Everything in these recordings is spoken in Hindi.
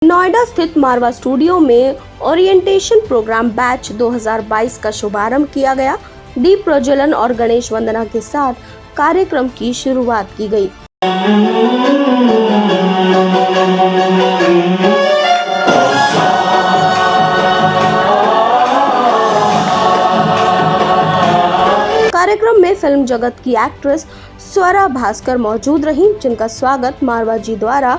नोएडा स्थित मारवा स्टूडियो में ओरिएंटेशन प्रोग्राम बैच 2022 का शुभारंभ किया गया। दीप प्रज्वलन और गणेश वंदना के साथ कार्यक्रम की शुरुआत की गई। कार्यक्रम में फिल्म जगत की एक्ट्रेस स्वरा भास्कर मौजूद रहीं, जिनका स्वागत मारवा जी द्वारा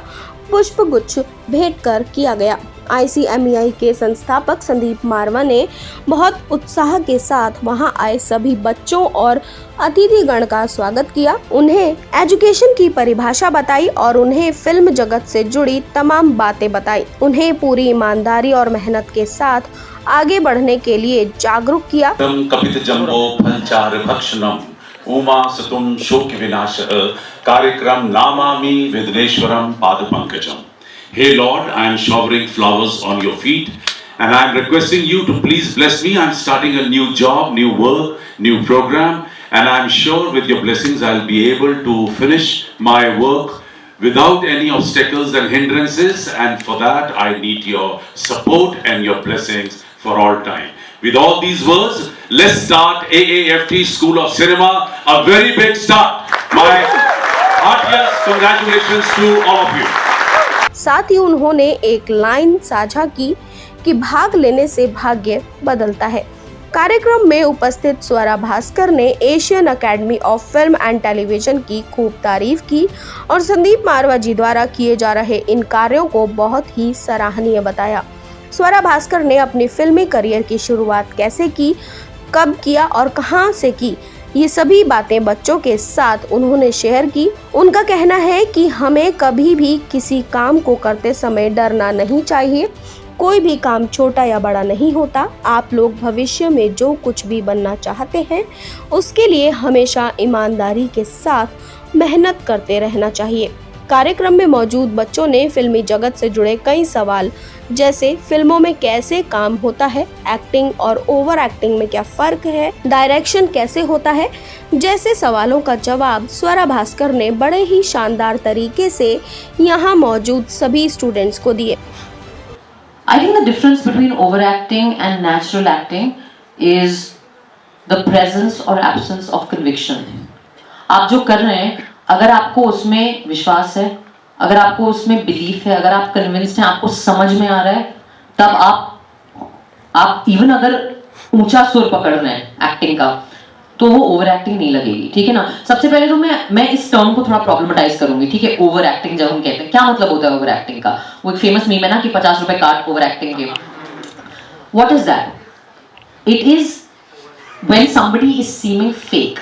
पुष्प गुच्छ भेंट कर किया गया। ICMEI के संस्थापक संदीप मारवा ने बहुत उत्साह के साथ वहां आए सभी बच्चों और अतिथिगण का स्वागत किया, उन्हें एजुकेशन की परिभाषा बताई और उन्हें फिल्म जगत से जुड़ी तमाम बातें बताई। उन्हें पूरी ईमानदारी और मेहनत के साथ आगे बढ़ने के लिए जागरूक किया। कपित जम्बो फलचार भक्षणम उमा सतुम शोक विनाशः कार्यक्रम नामामि विघ्नेश्वरम पाद Pankajam. Hey Lord, I am showering flowers on your feet and I am requesting you to please bless me. I am starting a new job, new work, new program, and I am sure with your blessings I will be able to finish my work without any obstacles and hindrances, and for that I need your support and your blessings for all time. With all these words, let's start AAFT School of Cinema, a very big start. My heartiest congratulations to all of you. साथ ही उन्होंने एक लाइन साझा की कि भाग लेने से भाग्य बदलता है। कार्यक्रम में उपस्थित स्वरा भास्कर ने Asian academy of film and television की खूब तारीफ की और संदीप मारवा जी द्वारा किए जा रहे इन कार्यों को बहुत ही सराहनीय बताया। स्वरा भास्कर ने अपनी फिल्मी करियर की शुरुआत कैसे की, कब किया और कहां से की, ये सभी बातें बच्चों के साथ उन्होंने शेयर की। उनका कहना है कि हमें कभी भी किसी काम को करते समय डरना नहीं चाहिए। कोई भी काम छोटा या बड़ा नहीं होता। आप लोग भविष्य में जो कुछ भी बनना चाहते हैं उसके लिए हमेशा ईमानदारी के साथ मेहनत करते रहना चाहिए। कार्यक्रम में मौजूद बच्चों ने फिल्मी जगत से जुड़े कई सवाल, जैसे फिल्मों में कैसे काम होता है, एक्टिंग और ओवर एक्टिंग में क्या फर्क है, डायरेक्शन कैसे होता है, जैसे सवालों का जवाब स्वरा भास्कर ने बड़े ही शानदार तरीके से यहाँ मौजूद सभी स्टूडेंट्स को दिए। I think the difference between overacting and natural acting is the presence or absence of conviction. आप जो कर रहे हैं, अगर आपको उसमें विश्वास है, अगर आपको उसमें बिलीफ है, अगर आप कन्विंस्ड हैं, आपको समझ में आ रहा है, तब आप इवन अगर ऊंचा सुर पकड़ रहे हैं एक्टिंग का, तो वो ओवर एक्टिंग नहीं लगेगी। ठीक है ना। सबसे पहले तो मैं इस टर्म को थोड़ा प्रॉब्लमेटाइज करूंगी। ठीक है, ओवर एक्टिंग जब हम कहते हैं, क्या मतलब होता है ओवर एक्टिंग का? वो एक फेमस मीम है ना कि 50 रुपए काट ओवर एक्टिंग के। What is that? It is when somebody is seeming fake,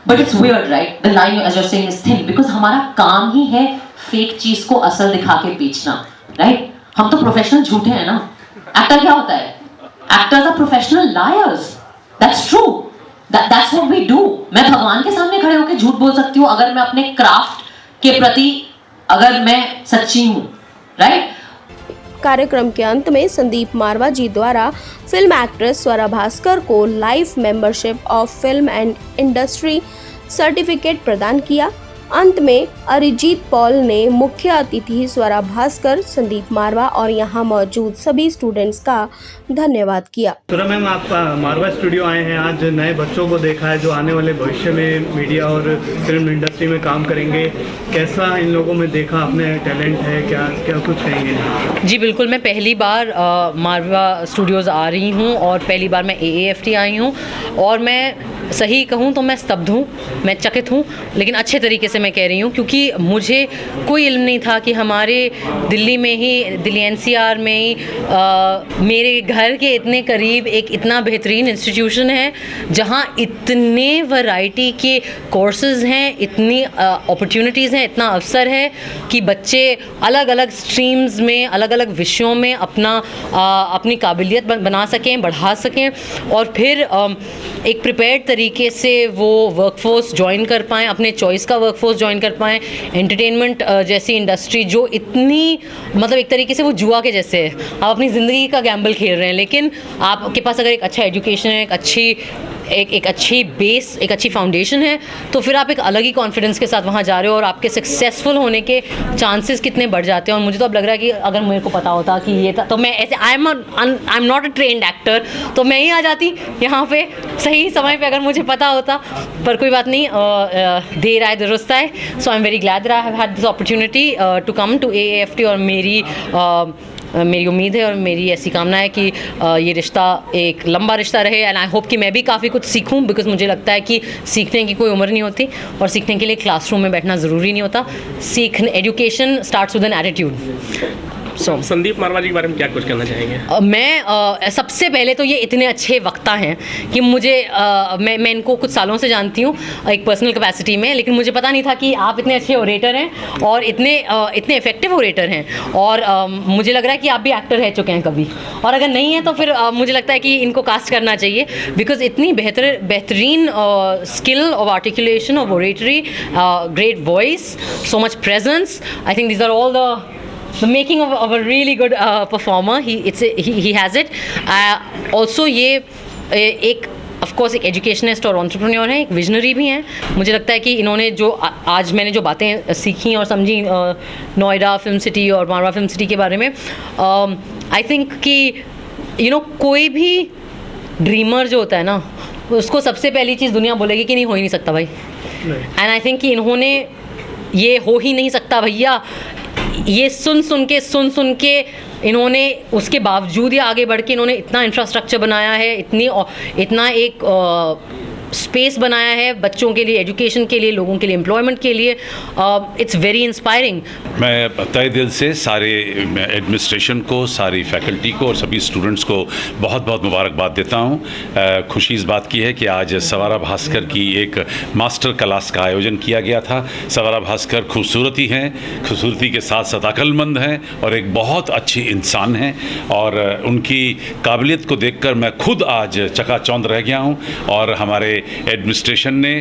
but it's weird, right? The line as you are saying is thin, because हमारा काम ही है फेक चीज को असल दिखा के बेचना, राइट? हम तो प्रोफेशनल झूठे हैं ना। एक्टर क्या होता है? Actors are professional liars. That's true. That's what we do. मैं भगवान के सामने खड़े होकर झूठ बोल सकती हूँ अगर मैं अपने क्राफ्ट के प्रति अगर मैं सच्ची हूँ, राइट? कार्यक्रम के अंत में संदीप मारवा जी द्वारा फिल्म एक्ट्रेस स्वरा भास्कर को life membership of film and industry certificate प्रदान किया। अंत में अरिजीत पॉल ने मुख्य अतिथि स्वरा भास्कर, संदीप मारवा और यहाँ मौजूद सभी स्टूडेंट्स का धन्यवाद किया। स्वरा मैम, आप मारवा स्टूडियो आए हैं, आज नए बच्चों को देखा है जो आने वाले भविष्य में मीडिया और फिल्म इंडस्ट्री में काम करेंगे। कैसा इन लोगों में देखा आपने टैलेंट है, क्या क्या कुछ कहेंगे? जी बिल्कुल, मैं पहली बार मारवा स्टूडियोज़ आ रही हूँ और पहली बार मैं AAFT आई हूँ और मैं सही कहूँ तो मैं स्तब्ध हूँ, मैं चकित हूँ, लेकिन अच्छे तरीके से मैं कह रही हूँ क्योंकि मुझे कोई इल्म नहीं था कि हमारे दिल्ली में ही, दिल्ली NCR में ही मेरे घर के इतने करीब एक इतना बेहतरीन इंस्टीट्यूशन है जहाँ इतने वैरायटी के कोर्सेज़ हैं, इतनी अपॉर्चुनिटीज़ हैं, इतना अवसर है कि बच्चे अलग अलग स्ट्रीम्स में, अलग अलग विषयों में अपनी काबिलियत बना सकें, बढ़ा सकें और फिर एक प्रिपेयर्ड तरीके से वो वर्कफोर्स ज्वाइन कर पाएँ, अपने चॉइस का वर्कफोर्स ज्वाइन कर पाएँ। एंटरटेनमेंट जैसी इंडस्ट्री जो इतनी मतलब एक तरीके से वो जुआ के जैसे है, आप अपनी ज़िंदगी का गैम्बल खेल रहे हैं, लेकिन आपके पास अगर एक अच्छा एजुकेशन है, एक अच्छी एक अच्छी बेस, एक अच्छी फाउंडेशन है, तो फिर आप एक अलग ही कॉन्फिडेंस के साथ वहाँ जा रहे हो और आपके सक्सेसफुल होने के चांसेस कितने बढ़ जाते हैं। और मुझे तो अब लग रहा है कि अगर मेरे को पता होता कि ये था, तो मैं ऐसे I am not a trained actor, तो मैं ही आ जाती यहाँ पे सही समय पे अगर मुझे पता होता। पर कोई बात नहीं, देर आए दुरुस्त आए। So I am very glad that I have had this opportunity to come to AAFT। और मेरी उम्मीद है और मेरी ऐसी कामना है कि ये रिश्ता एक लंबा रिश्ता रहे। एंड आई होप कि मैं भी काफ़ी कुछ सीखूं, बिकॉज मुझे लगता है कि सीखने की कोई उम्र नहीं होती और सीखने के लिए क्लासरूम में बैठना ज़रूरी नहीं होता। Education starts with an attitude. Sandeep Marwah ji के बारे में क्या कुछ कहना चाहेंगे? मैं सबसे पहले तो ये इतने अच्छे वक्ता हैं कि मुझे मैं इनको कुछ सालों से जानती हूँ एक पर्सनल कैपेसिटी में, लेकिन मुझे पता नहीं था कि आप इतने अच्छे ओरेटर हैं और इतने इफ़ेक्टिव ओरेटर हैं। और मुझे लग रहा है कि आप भी एक्टर रह चुके हैं कभी, और अगर नहीं है तो फिर मुझे लगता है कि इनको कास्ट करना चाहिए, बिकॉज इतनी बेहतरीन skill of articulation, of oratory, great voice, so much presence. I think these are all the making of a really good performer. He has it. Also ये एक ऑफ कोर्स एक एजुकेशनिस्ट और एंटरप्रेन्योर हैं, एक विजनरी भी हैं। मुझे लगता है कि इन्होंने जो आज मैंने जो बातें सीखी और समझी नोएडा फिल्म सिटी और मारवा फिल्म सिटी के बारे में, आई थिंक कि कोई भी ड्रीमर जो होता है ना, उसको सबसे पहली चीज़ दुनिया बोलेगी कि नहीं, हो ही नहीं सकता भाई। एंड आई थिंक कि इन्होंने ये हो ही नहीं सकता भैया, ये सुन सुन के इन्होंने उसके बावजूद ही आगे बढ़ के इन्होंने इतना इंफ्रास्ट्रक्चर बनाया है, इतना एक स्पेस बनाया है बच्चों के लिए, एजुकेशन के लिए, लोगों के लिए, एम्प्लॉयमेंट के लिए। It's very inspiring. मैं तहे दिल से सारे एडमिनिस्ट्रेशन को, सारी फैकल्टी को और सभी स्टूडेंट्स को बहुत बहुत मुबारकबाद देता हूँ। खुशी इस बात की है कि आज सवारा भास्कर की एक मास्टर क्लास का आयोजन किया गया था। सवारा भास्कर खूबसूरती हैं, खूबसूरती के साथ साथ अक्लमंद हैं और एक बहुत अच्छी इंसान हैं, और उनकी काबिलियत को देखकर मैं खुद आज चकाचौंध रह गया हूँ। और हमारे एडमिनिस्ट्रेशन ने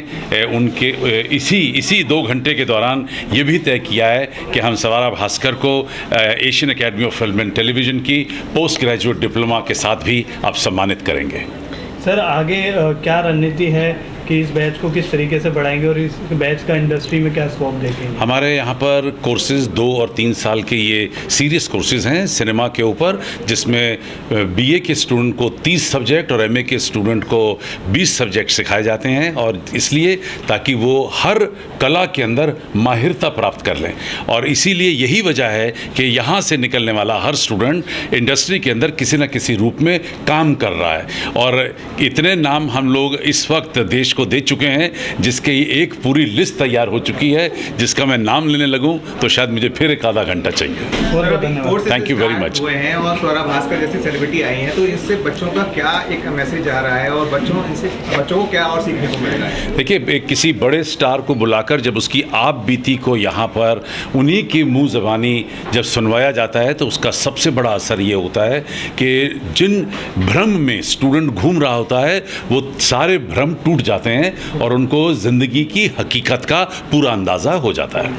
उनके इसी 2 घंटे के दौरान ये भी तय किया है कि हम सवारा भास्कर को Asian academy of film and television की पोस्ट ग्रेजुएट डिप्लोमा के साथ भी अब सम्मानित करेंगे। सर आगे क्या रणनीति है कि इस बैच को किस तरीके से बढ़ाएंगे और इस बैच का इंडस्ट्री में क्या स्कोप देखेंगे? हमारे यहाँ पर कोर्सेज़ 2 और 3 साल के ये सीरियस कोर्सेज़ हैं सिनेमा के ऊपर, जिसमें BA के स्टूडेंट को 30 सब्जेक्ट और MA के स्टूडेंट को 20 सब्जेक्ट सिखाए जाते हैं, और इसलिए ताकि वो हर कला के अंदर माहिरता प्राप्त कर लें। और इसीलिए यही वजह है कि यहाँ से निकलने वाला हर स्टूडेंट इंडस्ट्री के अंदर किसी न किसी रूप में काम कर रहा है। और इतने नाम हम लोग इस वक्त देश को दे चुके हैं, जिसके एक पूरी लिस्ट तैयार हो चुकी है, जिसका मैं नाम लेने लगूं तो शायद मुझे फिर एक आधा घंटा चाहिए। Thank you very much. हुए हैं और सवारा भास्कर जैसी सेलिब्रिटी आई हैं, तो इससे बच्चों का क्या एक मैसेज आ रहा है और बच्चों को क्या और सीखने को मिलेगा? देखिए, किसी बड़े स्टार को बुलाकर जब उसकी आप बीती को यहाँ पर उन्हीं की मुँह ज़बानी जब सुनवाया जाता है, तो उसका सबसे बड़ा असर ये होता है कि जिन भ्रम में स्टूडेंट घूम रहा होता है, वो सारे भ्रम टूट जाते हैं और उनको ज़िंदगी की हकीकत का पूरा अंदाज़ा हो जाता है।